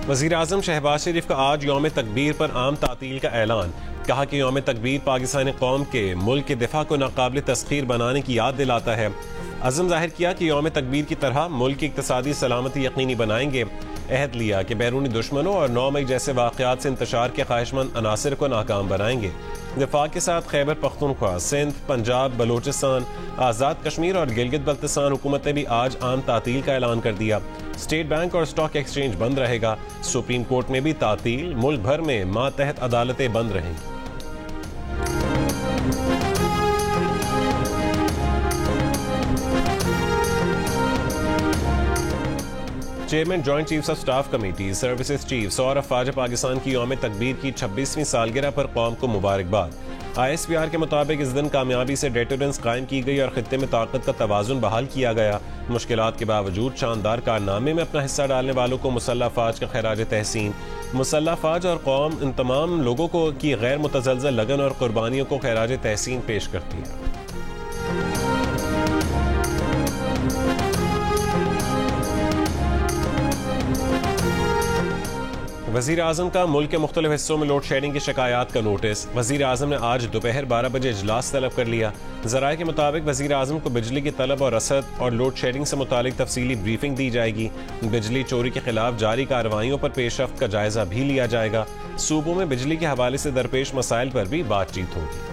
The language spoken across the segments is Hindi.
वज़ीर आज़म शहबाज शरीफ का आज यौम तकबीर पर आम तातील का ऐलान। कहा कि यौम तकबीर पाकिस्तानी कौम के मुल्क के दिफा को नाकाबिल तस्खीर बनाने की याद दिलाता है। अज़म जाहिर किया कि यौम तकबीर की तरह मुल्क की इक़्तिसादी सलामती यकीनी बनाएंगे। अहद लिया कि बैरूनी दुश्मनों और 9 मई जैसे वाक़यात से इंतशार के ख्वाहिशमंद अनासिर को नाकाम बनाएंगे। दिफा के साथ खैबर पख्तूनख्वा, सिंध, पंजाब, बलोचिस्तान, आज़ाद कश्मीर और गिलगित बल्तिस्तान हुकूमत ने भी आज आम तातील का ऐलान कर दिया। स्टेट बैंक और स्टॉक एक्सचेंज बंद रहेगा। सुप्रीम कोर्ट में भी तातील। मुल्क भर में मातहत अदालतें बंद रहेंगी। Chairman joint chiefs of staff committee services chief सौर अफवाज पाकिस्तान की यौम तकबीर की 26वीं सालगिरह पर कौम को मुबारकबाद। ISPR के मुताबिक इस दिन कामयाबी से डेटरेंस कायम की गई और खित्ते में ताकत का तवाजुन बहाल किया गया। मुश्किलात के बावजूद शानदार कारनामे में अपना हिस्सा डालने वालों को मुसल्लह अफवाज का खैराज तहसीन। मुसल्लह अफवाज और कौम इन तमाम लोगों को की गैर मुतज़लज़ल लगन और कुर्बानियों को खैराज तहसीन पेश करती है। वज़ीर आज़म का मुल्क के मुख्तलिफ हिस्सों में लोड शेडिंग की शिकायत का नोटिस। वज़ीर आज़म ने आज दोपहर 12 बजे इजलास तलब कर लिया। ज़राए के मुताबिक वज़ीर आज़म को बिजली की तलब और रसद और लोड शेडिंग से मुतालिक तफसीली ब्रीफिंग दी जाएगी। बिजली चोरी के खिलाफ जारी कार्रवाइयों पर पेशरफ्त का जायजा भी लिया जाएगा। सूबों में बिजली के हवाले से दरपेश मसाइल पर भी बातचीत होगी।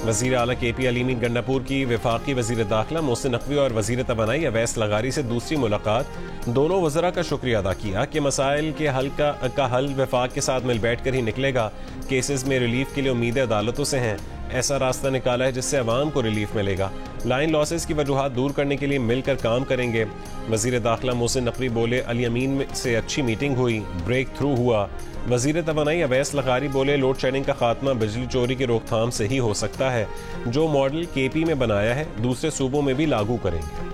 वज़ीर आला KP अलीमीन गंडापुर की वफाकी वज़ीर दाखिला मोहसिन नकवी और वज़ीर तवानाई अवैस लगारी से दूसरी मुलाकात। दोनों वज़रा का शुक्रिया अदा किया कि मसाइल के हल का हल वफाक के साथ मिल बैठ कर ही निकलेगा। केसेस में रिलीफ के लिए उम्मीदें अदालतों से हैं। ऐसा रास्ता निकाला है जिससे अवाम को रिलीफ मिलेगा। लाइन लॉसेस की वजूहात दूर करने के लिए मिलकर काम करेंगे। वज़ीर दाखिला मोहसिन नकवी बोले अली अमीन से अच्छी मीटिंग हुई, ब्रेक थ्रू हुआ। वज़ीर तवानाई अवैस लगारी बोले लोड शेडिंग का खात्मा बिजली चोरी की रोकथाम से ही हो सकता है। जो मॉडल KP में बनाया है दूसरे सूबों में भी लागू करेंगे।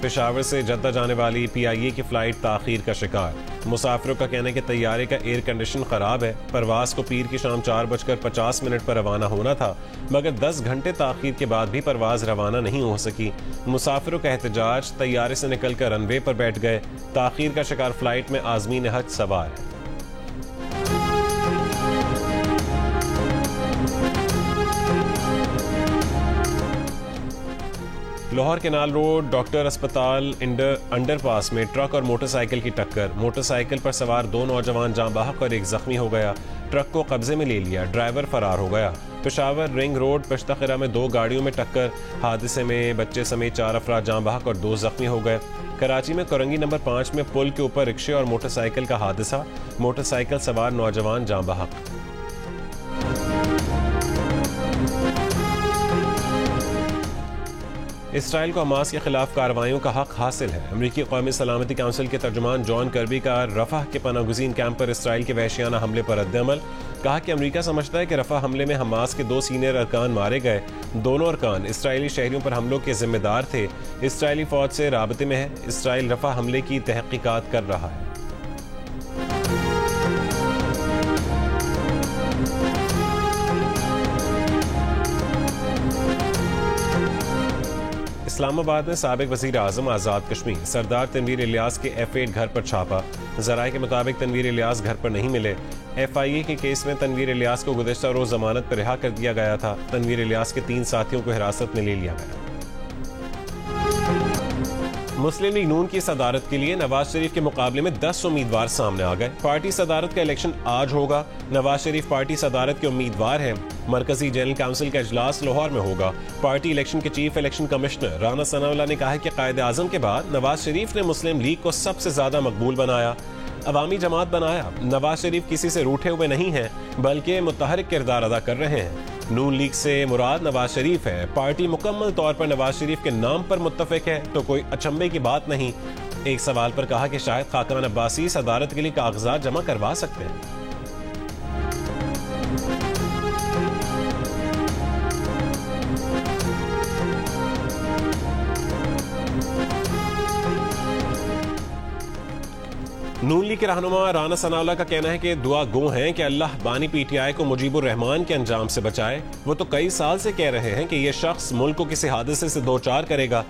पेशावर से जद्दा जाने वाली PIA की फ्लाइट ताखीर का शिकार। मुसाफिरों का कहना है कि तैयारे का एयर कंडीशन खराब है। परवाज को पीर की शाम 4:50 पर रवाना होना था, मगर 10 घंटे ताखीर के बाद भी परवाज रवाना नहीं हो सकी। मुसाफिरों का एहतजाज, तैयारे से निकलकर रनवे पर बैठ गए। ताखीर का शिकार फ्लाइट में आज़मीन हज सवार है। लाहौर केनाल रोड डॉक्टर अस्पताल अंडरपास में ट्रक और मोटरसाइकिल की टक्कर। मोटरसाइकिल पर सवार 2 नौजवान जाँ बहक और एक जख्मी हो गया। ट्रक को कब्जे में ले लिया, ड्राइवर फरार हो गया। पेशावर रिंग रोड पश्तखिरा में 2 गाड़ियों में टक्कर। हादसे में बच्चे समेत 4 अफराद जाँ बहक और 2 जख्मी हो गए। कराची में कोरंगी नंबर 5 में पुल के ऊपर रिक्शे और मोटरसाइकिल का हादसा। मोटरसाइकिल सवार नौजवान जाँ बहक। इसराइल को हमास के खिलाफ कार्रवाइयों का हक हासिल है। अमरीकी कौमी सलामती काउंसिल के तर्जुमान जॉन कर्बी का रफाह के पनागुज़ीन कैंप पर इसराइल के वहशियाना हमले पर रद्द-ए-अमल। कहा कि अमरीका समझता है कि रफा हमले में हमास के 2 सीनियर अरकान मारे गए। दोनों अरकान इसराइली शहरियों पर हमलों के जिम्मेदार थे। इसराइली फौज से राबते में है। इसराइल रफा हमले की तहकीकात कर रहा है। इस्लामाबाद में साबिक वज़ीर आज़म आज़ाद कश्मीर सरदार तनवीर इलियास के F8 घर पर छापा। ज़राए के मुताबिक तनवीर इलियास घर पर नहीं मिले। FIA के केस में तनवीर इलियास को गुज़िश्ता रोज़ जमानत पर रिहा कर दिया गया था। तनवीर इलियास के 3 साथियों को हिरासत में ले लिया गया। मुस्लिम लीग नून की सदारत के लिए नवाज शरीफ के मुकाबले में 10 उम्मीदवार सामने आ गए। पार्टी सदारत का इलेक्शन आज होगा। नवाज शरीफ पार्टी सदारत के उम्मीदवार हैं। मरकजी जनरल काउंसिल का इजलास लाहौर में होगा। पार्टी इलेक्शन के chief election commissioner Rana Sanaullah ने कहा है कि कायदे आजम के बाद नवाज शरीफ ने मुस्लिम लीग को सबसे ज्यादा मकबूल बनाया, अवामी जमात बनाया। नवाज शरीफ किसी से रूठे हुए नहीं हैं, बल्कि मुतहरिक किरदार अदा कर रहे हैं। नून लीग से मुराद नवाज शरीफ है। पार्टी मुकम्मल तौर पर नवाज शरीफ के नाम पर मुत्तफिक है, तो कोई अचंभे की बात नहीं। एक सवाल पर कहा कि शायद खाकान अब्बासी सदारत के लिए कागजात जमा करवा सकते हैं। नून लीग के रहनुमा राना सनाउल्लाह का कहना है कि दुआ गो हैं कि अल्लाह बानी पीटीआई को मुजीबुर रहमान के अंजाम से बचाए। वो तो कई साल से कह रहे हैं कि यह शख्स मुल्क को किसी हादसे से दो चार करेगा।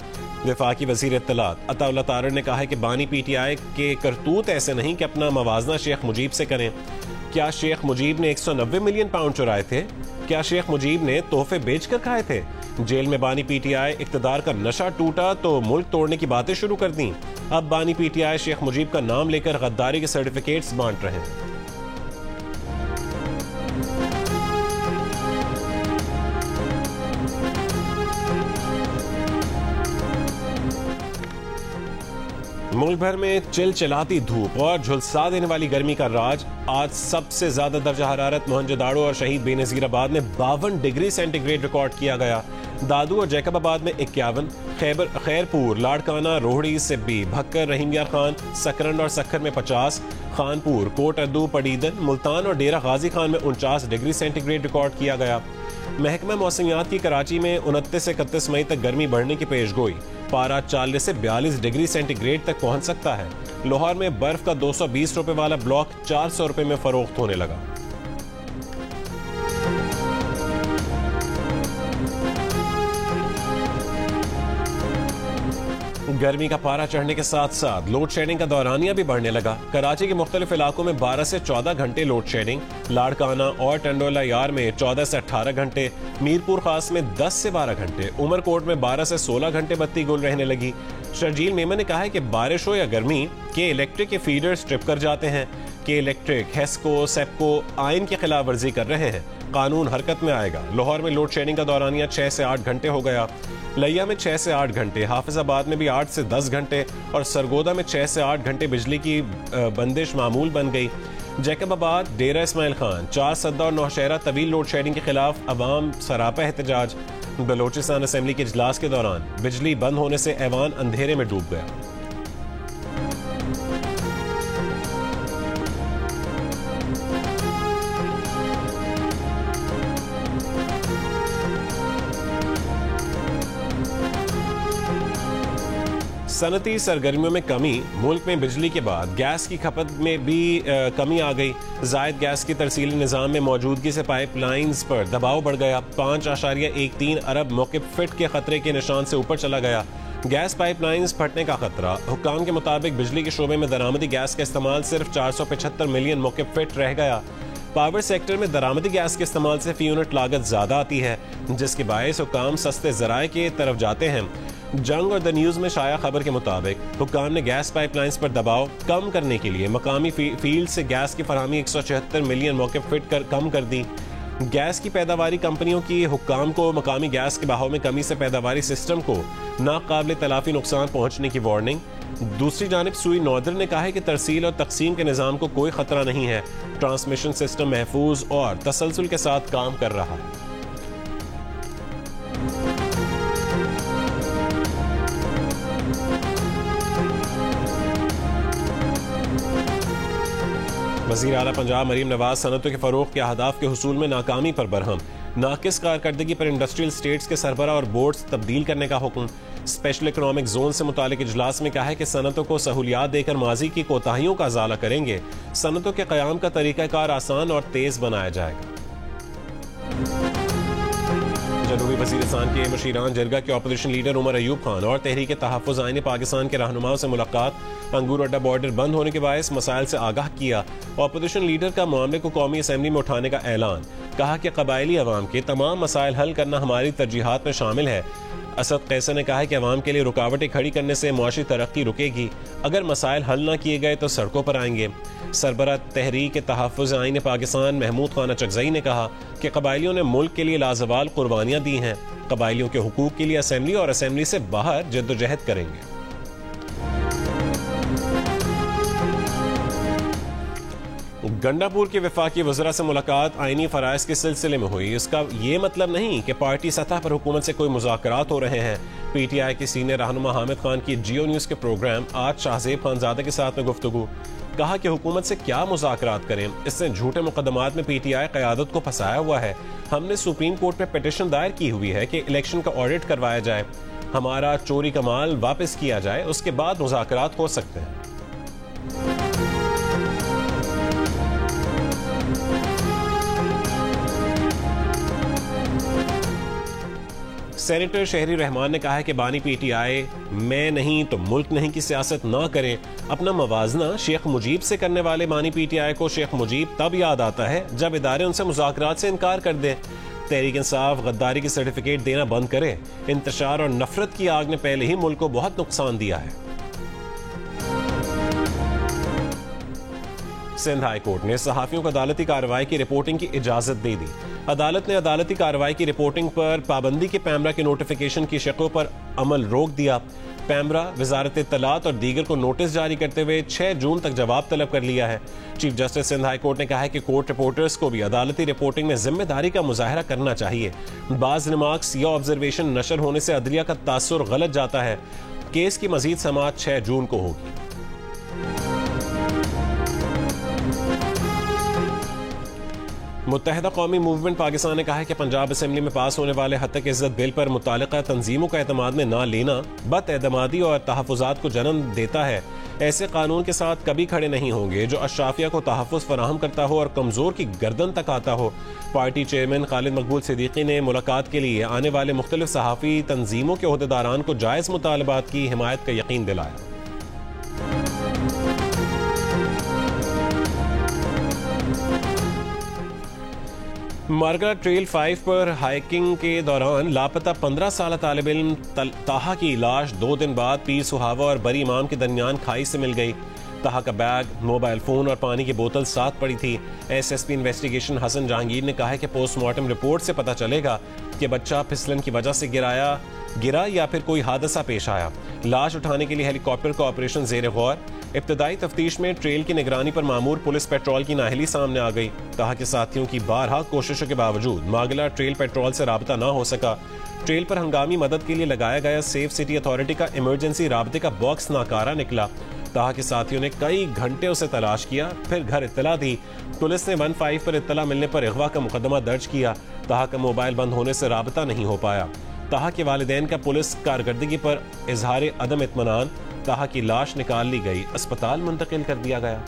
वफाकी वजीर इत्तलात अताउल्लाह तारड़ ने कहा है कि बानी पीटीआई के करतूत ऐसे नहीं कि अपना मवाजना शेख मुजीब से करें। क्या शेख मुजीब ने 190 मिलियन पाउंड चुराए थे? क्या शेख मुजीब ने तोहफे बेचकर खाए थे? जेल में बानी पीटीआई इक्तदार का नशा टूटा तो मुल्क तोड़ने की बातें शुरू कर दी। अब बानी पीटीआई शेख मुजीब का नाम लेकर गद्दारी के सर्टिफिकेट्स बांट रहे हैं। मुल्क भर में चिलचिलाती धूप और झुलसा देने वाली गर्मी का राज। आज सबसे ज्यादा दर्जा हरारत मोहनजोदाड़ो और शहीद बेनजीराबाद में 52 डिग्री सेंटीग्रेड रिकॉर्ड किया गया। दादू और जैकबाबाद में 51, खैरपुर, लाड़काना, रोहड़ी, सिब्बी, भक्कर, रहीम यार खान, सकरंड और सखर में 50, खानपुर, कोट अद्दू, पडीदन, मुल्तान और डेरा गाजी खान में 49 डिग्री सेंटीग्रेड रिकॉर्ड किया गया। महकमा मौसमियात की कराची में 29 से 31 मई तक गर्मी बढ़ने की पेशगोई। पारा 40 से 42 डिग्री सेंटीग्रेड तक पहुंच सकता है। लाहौर में बर्फ का 220 रुपए वाला ब्लॉक 400 रुपए में फरोख्त होने लगा। गर्मी का पारा चढ़ने के साथ साथ लोड शेडिंग का दौरानिया भी बढ़ने लगा। कराची के मुख्तलिफ इलाकों में 12 से 14 घंटे लोड शेडिंग, लाड़काना और टंडोला यार में 14 से 18 घंटे, मीरपुर खास में 10 से 12 घंटे, उमरकोट में 12 से 16 घंटे बत्ती गुल रहने लगी। शर्जील मेमन ने कहा है कि बारिश हो या गर्मी के इलेक्ट्रिक के फीडर्स ट्रिप कर जाते हैं। के इलेक्ट्रिक, हेस्को, सेप्को आइन की खिलाफ वर्जी कर रहे हैं। कानून हरकत में आएगा। लाहौर में लोड शेडिंग का दौरानिया 6 से 8 घंटे हो गया। लिया में 6 से 8 घंटे, हाफिजाबाद में भी 8 से 10 घंटे और सरगोदा में 6 से 8 घंटे बिजली की बंदिश मामूल बन गई। जैकबाबाद, डेरा इस्माइल खान, 4 सद्दा और नौशहरा तवील लोड शेडिंग के खिलाफ अवाम सरापा एहतजाज। बलोचिस्तान असेंबली के इजलास के दौरान बिजली बंद होने से ऐवान अंधेरे में डूब गया। सनती सरगर्मियों में कमी। मुल्क में बिजली के बाद गैस की खपत में भी कमी आ गई। जायद गैस की तरसीली निज़ाम में मौजूदगी से पाइपलाइंस पर दबाव बढ़ गया। 5.13 अरब मौक़िफ़ फिट के खतरे के निशान से ऊपर चला गया। गैस पाइपलाइंस फटने का खतरा। हुक्काम के मुताबिक बिजली के शोबे में दरामदी गैस का इस्तेमाल सिर्फ 475 मिलियन मौक़िफ़ फिट रह गया। पावर सेक्टर में दरामदी गैस के इस्तेमाल से फी यूनिट लागत ज्यादा आती है, जिसके बायस हुक्काम सस्ते ज़राए के तरफ जाते हैं। जंग और द न्यूज़ में शाया खबर के मुताबिक हुक्काम ने गैस पाइपलाइंस पर दबाव कम करने के लिए मकामी फील्ड से गैस की फराहमी 176 मिलियन मौक़िफ़ फिट कर कम कर दी। गैस की पैदावारी कंपनियों की हुक्काम को मकामी गैस के बहाव में कमी से पैदावारी सिस्टम को नाकाबिल तलाफी नुकसान पहुंचने की वार्निंग। दूसरी जानिब सुई नॉर्दर्न ने कहा है कि तरसील और तकसीम के निज़ाम को कोई खतरा नहीं है। ट्रांसमिशन सिस्टम महफूज और तसलसल के साथ काम कर रहा है। वज़ीर आला पंजाब मरीम नवाज सनतों के फरोग के अहदाफ के हुसूल में नाकामी पर बरहम। नाकिस कारकर्दगी पर इंडस्ट्रियल स्टेट्स के सरबरा और बोर्ड्स तब्दील करने का हुक्म। स्पेशल इकोनॉमिक जोन से मुतालिक इजलास में कहा है कि सनतों को सहूलियात देकर माजी की कोताहियों का अजाला करेंगे। सनतों के क़याम का तरीक़ाकार आसान और तेज बनाया जाएगा। जनूबी वज़ीरिस्तान के मुशीरान जरगा के अपोजिशन लीडर उमर अयूब खान और तहरीक तहफ़्फ़ुज़ आईन पाकिस्तान के रहनुमाओं से मुलाकात। अंगूर अड्डा बॉर्डर बंद होने के बायस मसाइल से आगाह किया। अपोजिशन लीडर का मामले को कौमी असम्बली में उठाने का ऐलान। कहा कि कबायली अवाम के तमाम मसाइल हल करना हमारी तरजीहात में शामिल है। असद कैसर ने कहा है कि अवाम के लिए रुकावटें खड़ी करने से मुआशी तरक्की रुकेगी। अगर मसाइल हल न किए गए तो सड़कों पर आएंगे। सरबरा तहरीक तहफ़्फ़ुज़ आईन पाकिस्तान महमूद खान अचकज़ई ने कहा कि कबायलियों ने मुल्क के लिए लाजवाल कुर्बानियाँ दी हैं। कबायलियों के हुकूक के लिए असम्बली और असम्बली से बाहर जद्दोजहद करेंगे। गंडापुर के वफाकी वज़रा से मुलाकात आईनी फ़राइज़ के सिलसिले में हुई। इसका ये मतलब नहीं कि पार्टी सतह पर हुकूमत से कोई मुज़ाकरात हो रहे हैं। PTI के सीनियर रहनुमा हामिद खान की जियो न्यूज़ के प्रोग्राम आज शाहज़ेब खानज़ादा के साथ में गुफ्तगू। कहा कि हुकूमत से क्या मुज़ाकरात करें, इससे झूठे मुकदमात में PTI क़यादत को फंसाया हुआ है। हमने सुप्रीम कोर्ट में पिटिशन दायर की हुई है कि इलेक्शन का ऑडिट करवाया जाए, हमारा चोरी का माल वापस किया जाए, उसके बाद मुज़ाकरात हो सकते हैं। सेनेटर शहरी रहमान ने कहा है कि बानी पीटीआई मैं नहीं तो मुल्क नहीं की सियासत ना करें। अपना मवाजना शेख मुजीब से करने वाले बानी पीटीआई को शेख मुजीब तब याद आता है जब इदारे उनसे मुज़ाकरात से इनकार कर दें। तहरीक इंसाफ गद्दारी की सर्टिफिकेट देना बंद करे। इंतशार और नफरत की आग ने पहले ही मुल्क को बहुत नुकसान दिया है। सिंध हाई कोर्ट ने सहाफियों को अदालती कार्रवाई की रिपोर्टिंग की इजाजत दे दी। अदालत ने अदालती कार्रवाई की रिपोर्टिंग पर पाबंदी के पैमरा के नोटिफिकेशन की शकों पर अमल रोक दिया। पैमरा वजारत इत्तलात और दीगर को नोटिस जारी करते हुए 6 जून तक जवाब तलब कर लिया है। Chief justice Sindh high court ने कहा है कि कोर्ट रिपोर्टर्स को भी अदालती रिपोर्टिंग में जिम्मेदारी का मुजाहरा करना चाहिए। बाज रिमार्क्स या ऑब्जर्वेशन नशर होने से अदलिया का तासुर गलत जाता है। केस की मजीद समाअत 6 जून को होगी। मुत्तहिदा कौमी मूवमेंट पाकिस्तान ने कहा है कि पंजाब असेंबली में पास होने वाले हद तक इज्जत बिल पर मुतल्लिका तंजीमों का एतमाद में ना लेना बदएतमादी और तहफ़्फ़ुज़ात को जन्म देता है। ऐसे कानून के साथ कभी खड़े नहीं होंगे जो अशराफिया को तहफ़्फ़ुज़ फराहम करता हो और कमज़ोर की गर्दन तक आता हो। पार्टी चेयरमैन खालिद मकबूल सिद्दीकी ने मुलाकात के लिए आने वाले मुख्तलिफ सहाफ़ी तंजीमों के ओहदेदारान को जायज़ मुतालबात की हिमायत का यकीन दिलाया। मारगला ट्रेल 5 पर हाइकिंग के दौरान लापता 15 साल तालिब इल्म ताहा की लाश 2 दिन बाद पीर सुहावा और बरी इमाम के दरमियान खाई से मिल गई। ताहा का बैग, मोबाइल फोन और पानी की बोतल साथ पड़ी थी। एसएसपी इन्वेस्टिगेशन हसन जहांगीर ने कहा है कि पोस्टमार्टम रिपोर्ट से पता चलेगा कि बच्चा फिसलन की वजह से गिरा या फिर कोई हादसा पेश आया। लाश उठाने के लिए हेलीकॉप्टर का ऑपरेशन जेर गौर। इब्तदाई तफ्तीश में ट्रेल की निगरानी पर मामूर पुलिस पेट्रोल की नाअहली सामने आ गई। कहा कि साथियों की बारहा कोशिशों के बावजूद मागला ट्रेल पेट्रोल से राबता ना हो सका। ट्रेल पर हंगामी मदद के लिए लगाया गया सेफ सिटी अथॉरिटी का इमरजेंसी राबते का बॉक्स नाकारा निकला। कहा कि साथियों ने कई घंटे उसे तलाश किया, फिर घर इत्तला दी। पुलिस ने 15 पर इत्तला मिलने पर अगवा का मुकदमा दर्ज किया। ताहा का मोबाइल बंद होने से राबता नहीं हो पाया। ताहा के वालिदैन का पुलिस कारकर्दगी पर इजहार अदम इत्मीनान। ताहा की लाश निकाल ली गई, अस्पताल मुंतकिल कर दिया गया।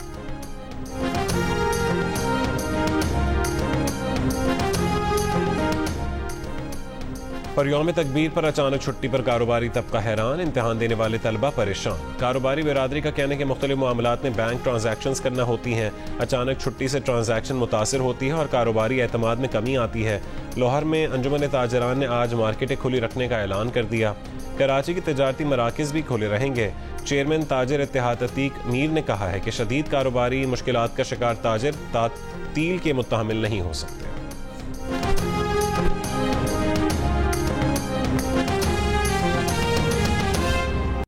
और यौम तकबीर पर अचानक छुट्टी पर कारोबारी तबका हैरान, इम्तिहान देने वाले तलबा परेशान। कारोबारी बिरादरी का कहना है कि मुख्तलिफ मामलात में बैंक ट्रांजैक्शंस करना होती हैं। अचानक छुट्टी से ट्रांजैक्शन मुतासिर होती है और कारोबारी एतमाद में कमी आती है। लाहौर में अंजुमन ताजरान ने आज मार्केटें खुली रखने का ऐलान कर दिया। कराची के तजारती मराकज़ भी खुले रहेंगे। चेयरमैन ताजर इत्तेहाद अतीक मीर ने कहा है कि शदीद कारोबारी मुश्किलात का शिकार ताजर तातील के मुत्तहमिल नहीं हो सकते।